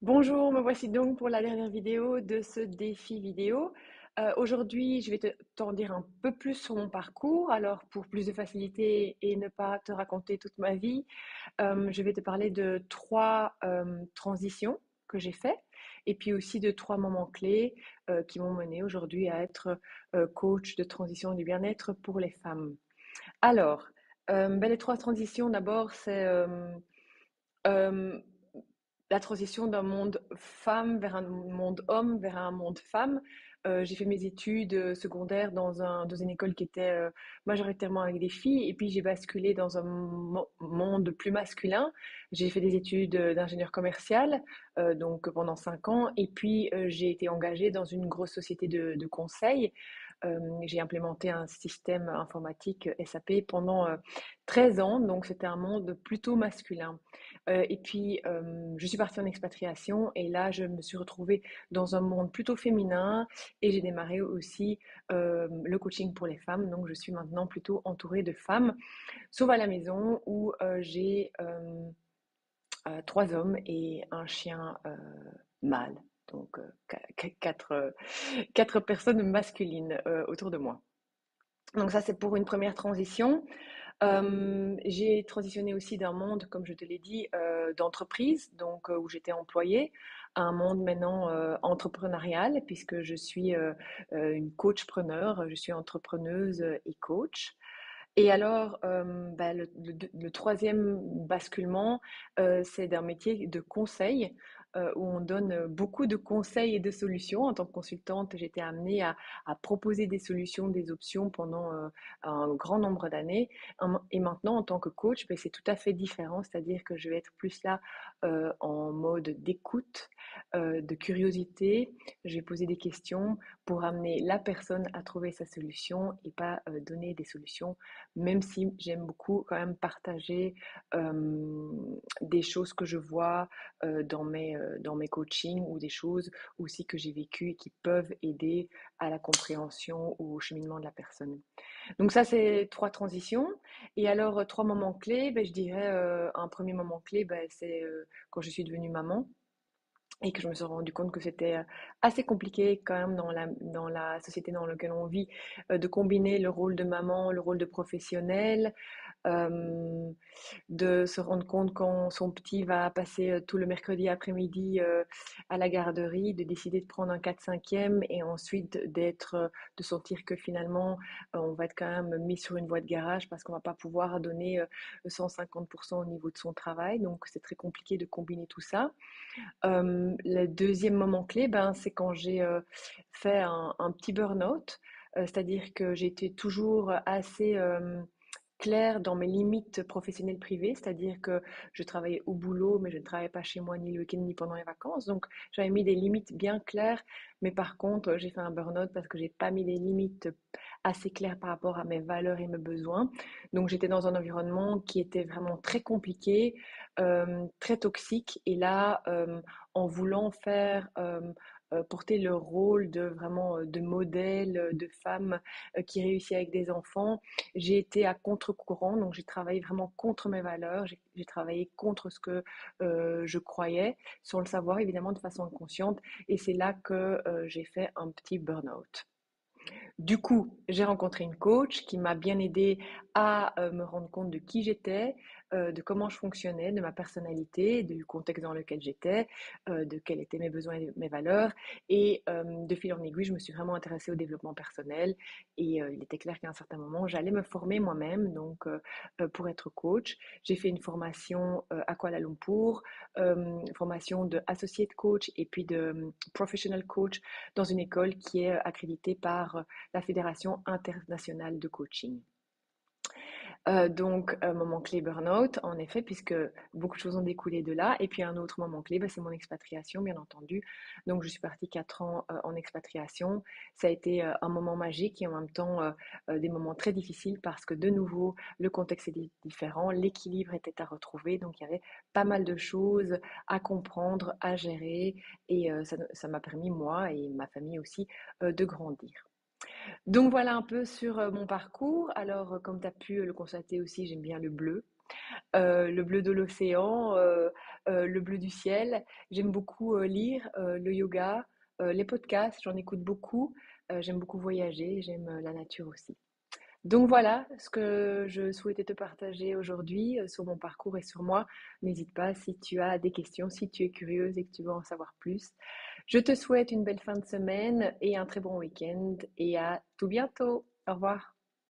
Bonjour, me voici donc pour la dernière vidéo de ce défi vidéo. Aujourd'hui, je vais t'en dire un peu plus sur mon parcours. Alors, pour plus de facilité et ne pas te raconter toute ma vie, je vais te parler de trois transitions que j'ai fait et puis aussi de trois moments clés qui m'ont mené aujourd'hui à être coach de transition du bien-être pour les femmes. Alors, les trois transitions, d'abord, c'est euh, la transition d'un monde femme vers un monde homme, vers un monde femme. J'ai fait mes études secondaires dans une école qui était majoritairement avec des filles, et puis j'ai basculé dans un monde plus masculin. J'ai fait des études d'ingénieur commercial, donc pendant 5 ans, et puis j'ai été engagée dans une grosse société de conseil. J'ai implémenté un système informatique SAP pendant 13 ans, donc c'était un monde plutôt masculin. Et puis, je suis partie en expatriation et là, je me suis retrouvée dans un monde plutôt féminin et j'ai démarré aussi le coaching pour les femmes. Donc, je suis maintenant plutôt entourée de femmes, sauf à la maison où j'ai 3 hommes et un chien mâle. Donc, quatre personnes masculines autour de moi. Donc ça, c'est pour une première transition. J'ai transitionné aussi d'un monde, comme je te l'ai dit, d'entreprise, donc où j'étais employée, à un monde maintenant entrepreneurial, puisque je suis une coachpreneur, je suis entrepreneuse et coach. Et alors, le troisième basculement, c'est d'un métier de conseil, où on donne beaucoup de conseils et de solutions. En tant que consultante, j'étais amenée à proposer des solutions, des options pendant un grand nombre d'années. Et maintenant, en tant que coach, c'est tout à fait différent, c'est-à-dire que je vais être plus là en mode d'écoute, de curiosité. Je vais poser des questions pour amener la personne à trouver sa solution et pas donner des solutions, même si j'aime beaucoup quand même partager des choses que je vois dans mes coachings ou des choses aussi que j'ai vécues et qui peuvent aider à la compréhension ou au cheminement de la personne. Donc ça, c'est trois transitions. Et alors, trois moments clés, je dirais un premier moment clé, c'est quand je suis devenue maman et que je me suis rendu compte que c'était assez compliqué quand même dans la société dans laquelle on vit, de combiner le rôle de maman, le rôle de professionnelle, euh, de se rendre compte quand son petit va passer tout le mercredi après-midi à la garderie, de décider de prendre un 4/5e et ensuite de sentir que finalement on va être quand même mis sur une voie de garage parce qu'on va pas pouvoir donner 150% au niveau de son travail. Donc c'est très compliqué de combiner tout ça. Le deuxième moment clé, c'est quand j'ai fait un petit burn-out, c'est-à-dire que j'étais toujours assez claire dans mes limites professionnelles privées, c'est-à-dire que je travaillais au boulot, mais je ne travaillais pas chez moi ni le week-end ni pendant les vacances. Donc j'avais mis des limites bien claires, mais par contre j'ai fait un burn-out parce que j'ai pas mis des limites assez claires par rapport à mes valeurs et mes besoins. Donc j'étais dans un environnement qui était vraiment très compliqué, très toxique, et là en voulant faire porter le rôle de vraiment de modèle de femme qui réussit avec des enfants, j'ai été à contre-courant, donc j'ai travaillé vraiment contre mes valeurs, j'ai travaillé contre ce que je croyais, sans le savoir évidemment de façon inconsciente, et c'est là que j'ai fait un petit burn-out. Du coup, j'ai rencontré une coach qui m'a bien aidée à me rendre compte de qui j'étais, de comment je fonctionnais, de ma personnalité, du contexte dans lequel j'étais, de quels étaient mes besoins et mes valeurs. Et de fil en aiguille, je me suis vraiment intéressée au développement personnel. Et il était clair qu'à un certain moment, j'allais me former moi-même, donc pour être coach. J'ai fait une formation à Kuala Lumpur, formation de associate coach et puis de professional coach dans une école qui est accréditée par la Fédération internationale de coaching. Donc, moment clé burn-out, en effet, puisque beaucoup de choses ont découlé de là. Et puis un autre moment clé, c'est mon expatriation, bien entendu. Donc, je suis partie 4 ans en expatriation. Ça a été un moment magique et en même temps des moments très difficiles parce que de nouveau, le contexte était différent, l'équilibre était à retrouver. Donc, il y avait pas mal de choses à comprendre, à gérer. Et ça m'a permis, moi et ma famille aussi, de grandir. Donc voilà un peu sur mon parcours. Alors, comme tu as pu le constater aussi, j'aime bien le bleu. le bleu de l'océan, le bleu du ciel. J'aime beaucoup lire, le yoga, les podcasts, j'en écoute beaucoup. J'aime beaucoup voyager, j'aime la nature aussi. Donc voilà ce que je souhaitais te partager aujourd'hui sur mon parcours et sur moi. N'hésite pas si tu as des questions, si tu es curieuse et que tu veux en savoir plus. Je te souhaite une belle fin de semaine et un très bon week-end et à tout bientôt. Au revoir.